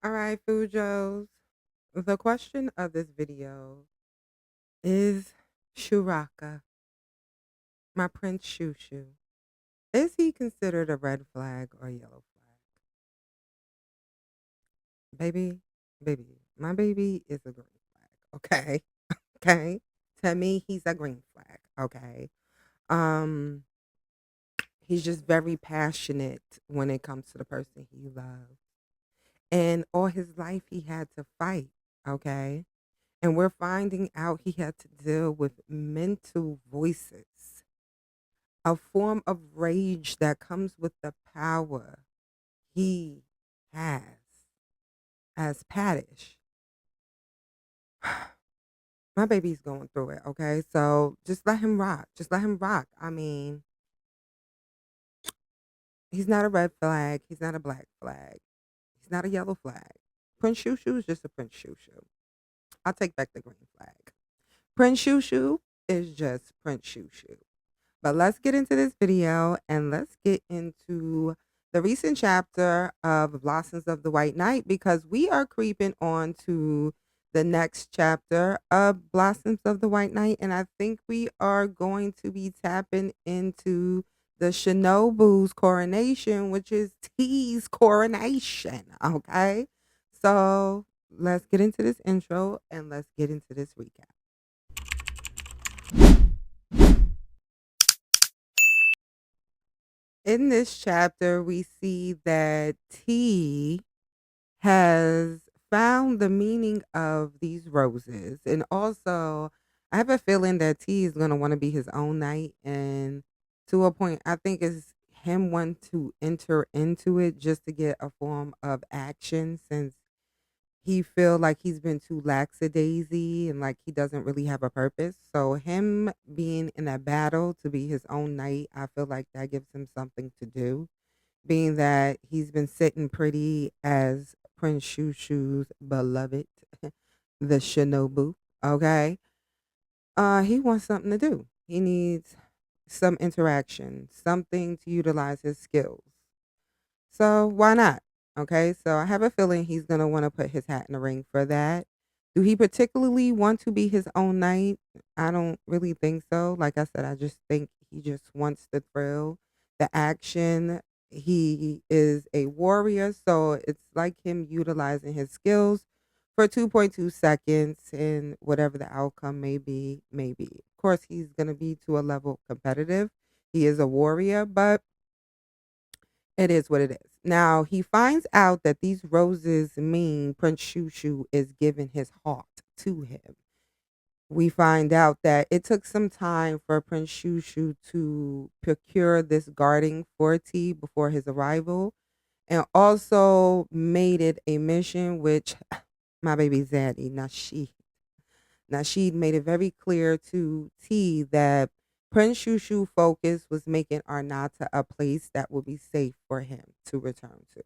All right, Fujos. The question of this video is Shuraka, my Prince Shushu. Is he considered a red flag or yellow flag? Baby, baby, my baby is a green flag. Okay. Okay. To me, he's a green flag. Okay. Um, he's just very passionate when it comes to the person he loves. And all his life he had to fight. Okay. And we're finding out he had to deal with mental voices, a form of rage that comes with the power he has as Paddish. My baby's going through it, okay? So just let him rock. Just let him rock. I mean, he's not a red flag. He's not a black flag. He's not a yellow flag. Prince Shushu is just a Prince Shushu. I'll take back the green flag. Prince Shushu is just Prince Shushu. But let's get into this video and let's get into the recent chapter of Blossoms of the White Knight because we are creeping on to the next chapter of Blossoms of the White Knight. And I think we are going to be tapping into the Shinobu's coronation, which is Tei'S coronation. Okay. So let's get into this intro and let's get into this recap. In this chapter, we see that T has found the meaning of these roses. And also, I have a feeling that T is going to want to be his own knight. And to a point, I think it's him wanting to enter into it just to get a form of action since he feel like he's been too lackadaisy and like he doesn't really have a purpose. So him being in a battle to be his own knight, I feel like that gives him something to do. Being that he's been sitting pretty as Prince Shushu's beloved, the Shinobu. Okay. He wants something to do. He needs some interaction, something to utilize his skills. So why not? Okay, so I have a feeling he's gonna want to put his hat in the ring for that. Do he particularly want to be his own knight? I don't really think so. Like I said, I just think he just wants the thrill, the action. He is a warrior, so it's like him utilizing his skills for 2.2 seconds and whatever the outcome may be, maybe. Of course, he's going to be to a level competitive. He is a warrior, but it is what it is. Now he finds out that these roses mean Prince Shushu is giving his heart to him. We find out that it took some time for Prince Shushu to procure this guarding for T before his arrival, and also made it a mission which my baby Zaddy, Nashid made it very clear to T that Prince Shushu focus was making Arnata a place that would be safe for him to return to.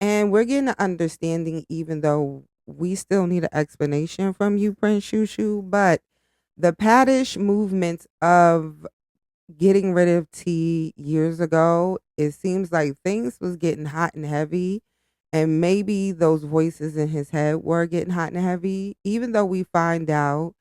And we're getting an understanding, even though we still need an explanation from you, Prince Shushu, but the Paddish movement of getting rid of T years ago, it seems like things was getting hot and heavy. And maybe those voices in his head were getting hot and heavy, even though we find out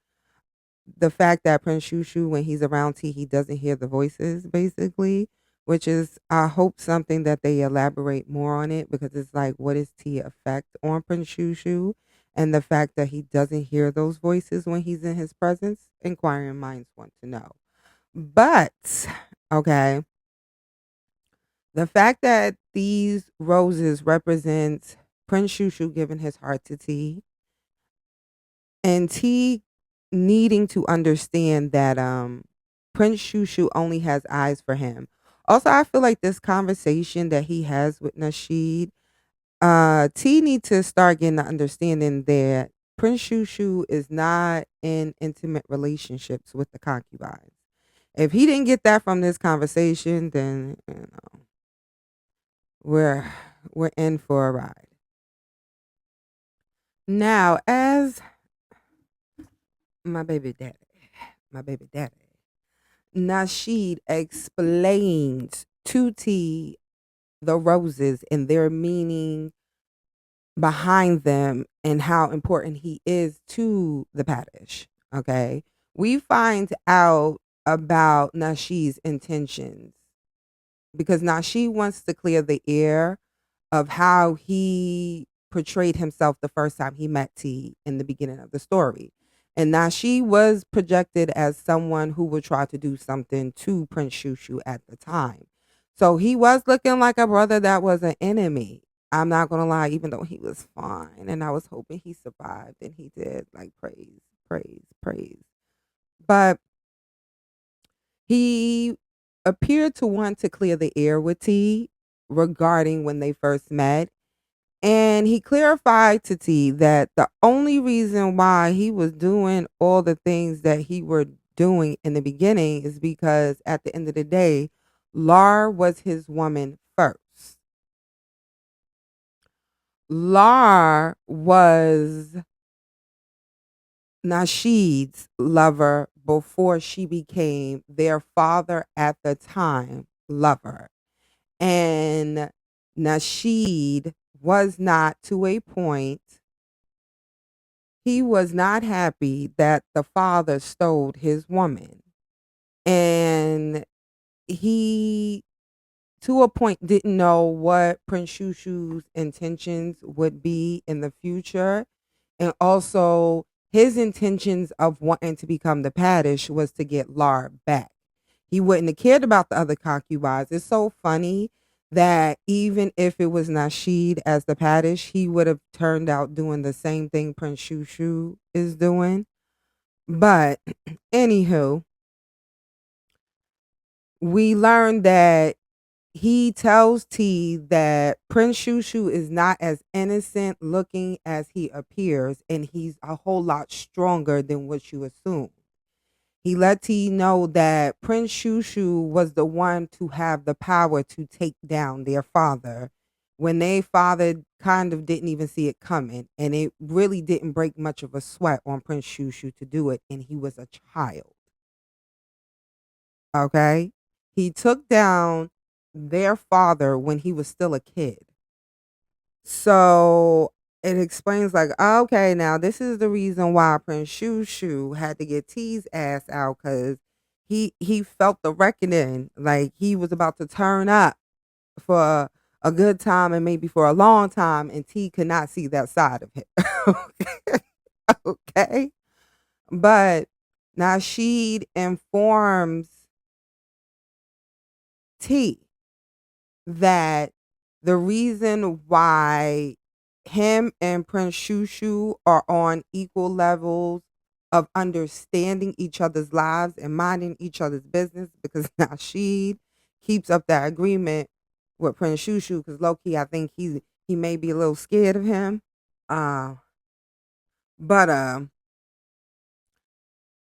the fact that Prince Shushu, when he's around T, he doesn't hear the voices, basically, which is, I hope, something that they elaborate more on it because it's like, what is T effect on Prince Shushu? And the fact that he doesn't hear those voices when he's in his presence, inquiring minds want to know. But, okay, the fact that these roses represent Prince Shushu giving his heart to T, and T needing to understand that Prince Shushu only has eyes for him. Also, I feel like this conversation that he has with Nashid, T need to start getting the understanding that Prince Shushu is not in intimate relationships with the concubines. If he didn't get that from this conversation, then we're we're in for a ride. Now, as my baby daddy, my baby daddy. Nashid explains to T the roses and their meaning behind them and how important he is to the Paddish. Okay. We find out about Nashid's intentions because Nashid wants to clear the air of how he portrayed himself the first time he met T in the beginning of the story. And Nashid was projected as someone who would try to do something to Prince Shushu at the time. So he was looking like a brother that was an enemy. I'm not gonna lie, even though he was fine and I was hoping he survived and he did, like praise, praise, praise. But he appeared to want to clear the air with T regarding when they first met. And he clarified to T that the only reason why he was doing all the things that he were doing in the beginning is because at the end of the day, Larr was his woman first. Larr was Nashid's lover before she became their father at the time lover. And Nashid was not, to a point, he was not happy that the father stole his woman. And he, to a point, didn't know what Prince Shushu's intentions would be in the future. And also, his intentions of wanting to become the Paddish was to get Larr back. He wouldn't have cared about the other concubines. It's so funny that even if it was Nashid as the Paddish, he would have turned out doing the same thing Prince Shushu is doing. But anywho, we learned that he tells T that Prince Shushu is not as innocent looking as he appears, and he's a whole lot stronger than what you assume. He let T know that Prince Shushu was the one to have the power to take down their father when their father kind of didn't even see it coming. And it really didn't break much of a sweat on Prince Shushu to do it. And he was a child. Okay. He took down their father when he was still a kid. So it explains like, okay, now this is the reason why Prince Shushu had to get T's ass out because he felt the reckoning, like he was about to turn up for a good time and maybe for a long time, and T could not see that side of him. Okay, but Nashid informs T that the reason why him and Prince Shushu are on equal levels of understanding each other's lives and minding each other's business because Nashid keeps up that agreement with Prince Shushu because Loki, I think he may be a little scared of him. Uh, but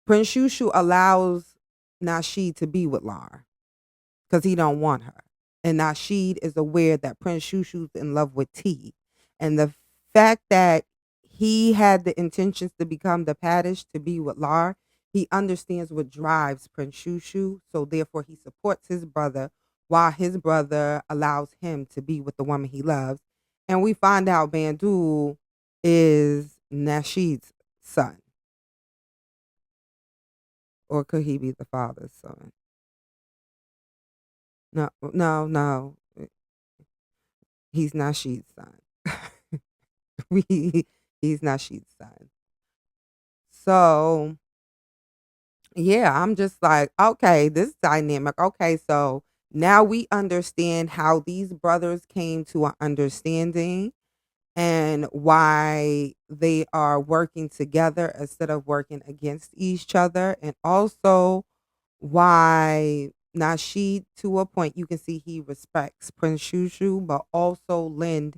Prince Shushu allows Nashid to be with Larr because he don't want her. And Nashid is aware that Prince Shushu's in love with T. And the fact that he had the intentions to become the Paddish to be with Larr, he understands what drives Prince Shushu. So therefore he supports his brother while his brother allows him to be with the woman he loves. And we find out Bandul is Nashid's son. Or could he be the father's son? No, no, no. He's Nashid's son. He's Nashid's son. So yeah, I'm just like, okay, this dynamic. Okay, so now we understand how these brothers came to an understanding and why they are working together instead of working against each other, and also why Nashid, to a point, you can see he respects Prince Shushu, but also lend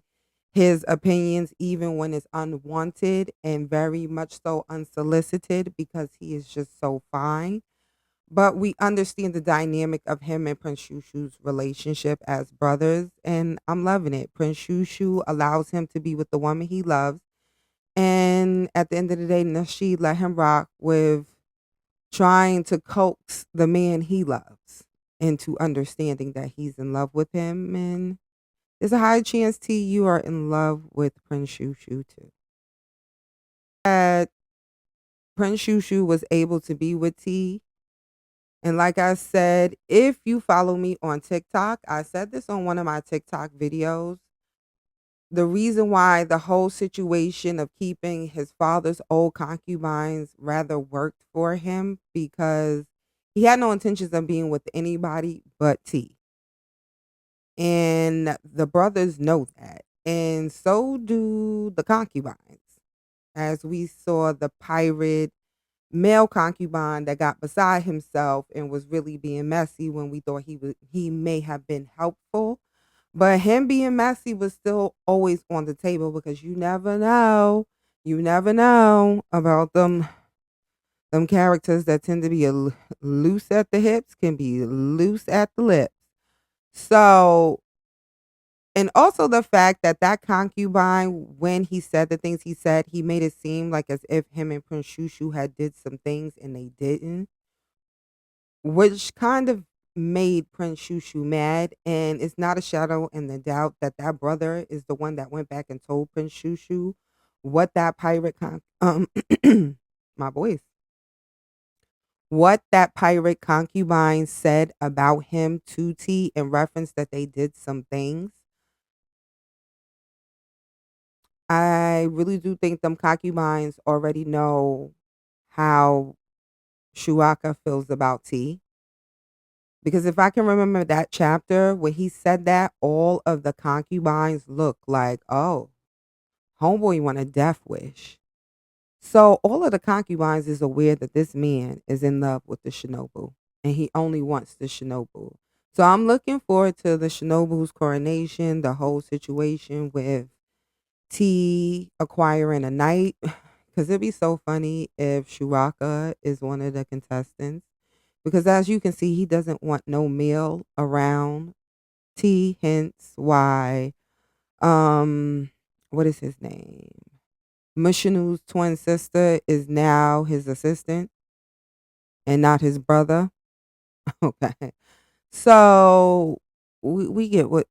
his opinions even when it's unwanted and very much so unsolicited because he is just so fine. But we understand the dynamic of him and Prince Shushu's relationship as brothers, and I'm loving it. Prince Shushu allows him to be with the woman he loves, and at the end of the day, Nashid let him rock with trying to coax the man he loves into understanding that he's in love with him, and there's a high chance T you are in love with Prince Shushu too. That Prince Shushu was able to be with T. And like I said, if you follow me on TikTok, I said this on one of my TikTok videos. The reason why the whole situation of keeping his father's old concubines rather worked for him because he had no intentions of being with anybody but T. And the brothers know that. And so do the concubines. As we saw the pirate male concubine that got beside himself and was really being messy when we thought he may have been helpful. But him being messy was still always on the table because you never know. You never know about them characters that tend to be loose at the hips can be loose at the lips. So, and also the fact that concubine, when he said the things he said, he made it seem like as if him and Prince Shushu had did some things and they didn't, which kind of made Prince Shushu mad. And it's not a shadow in the doubt that that brother is the one that went back and told Prince Shushu what that pirate my voice, what that pirate concubine said about him to T in reference that they did some things. I really do think them concubines already know how Shuaka feels about T. Because if I can remember that chapter where he said that, all of the concubines look like, oh, homeboy want a death wish. So all of the concubines is aware that this man is in love with the Shinobu and he only wants the Shinobu. So I'm looking forward to the Shinobu's coronation, the whole situation with T acquiring a knight. Because it'd be so funny if Shuaka is one of the contestants. Because as you can see, he doesn't want no male around T, hence why, what is his name? Mushinu's twin sister is now his assistant and not his brother. Okay. So we get what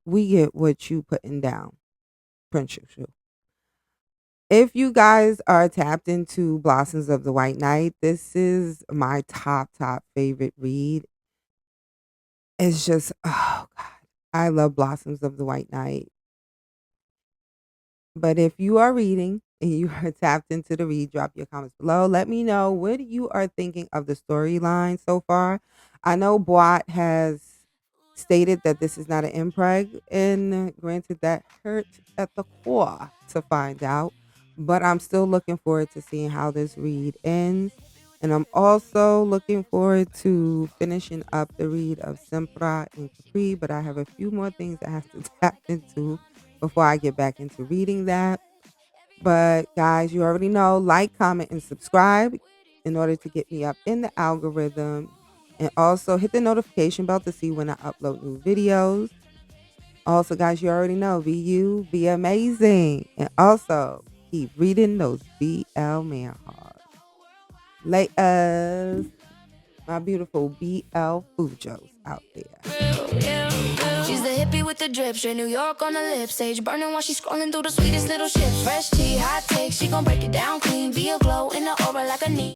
you putting down, Prince Shushu. If you guys are tapped into Blossoms of the White Knight, this is my top favorite read. It's just, oh God, I love Blossoms of the White Knight. But if you are reading and you are tapped into the read, drop your comments below. Let me know what you are thinking of the storyline so far. I know Pawat has stated that this is not an impreg, and granted that hurt at the core to find out. But I'm still looking forward to seeing how this read ends. And I'm also looking forward to finishing up the read of Sempra and Capri. But I have a few more things I have to tap into before I get back into reading that. But guys, you already know, like, comment, and subscribe in order to get me up in the algorithm. And also hit the notification bell to see when I upload new videos. Also, guys, you already know, be you, be amazing. And also, keep reading those BL Manhwas. Laters, my beautiful BL Fujos out there. She's the hippie with the drip, straight New York on the lips, sage burning while she's scrolling through the sweetest little ships. Fresh tea, hot take, she gon' break it down clean, be a glow in the aura like a knee.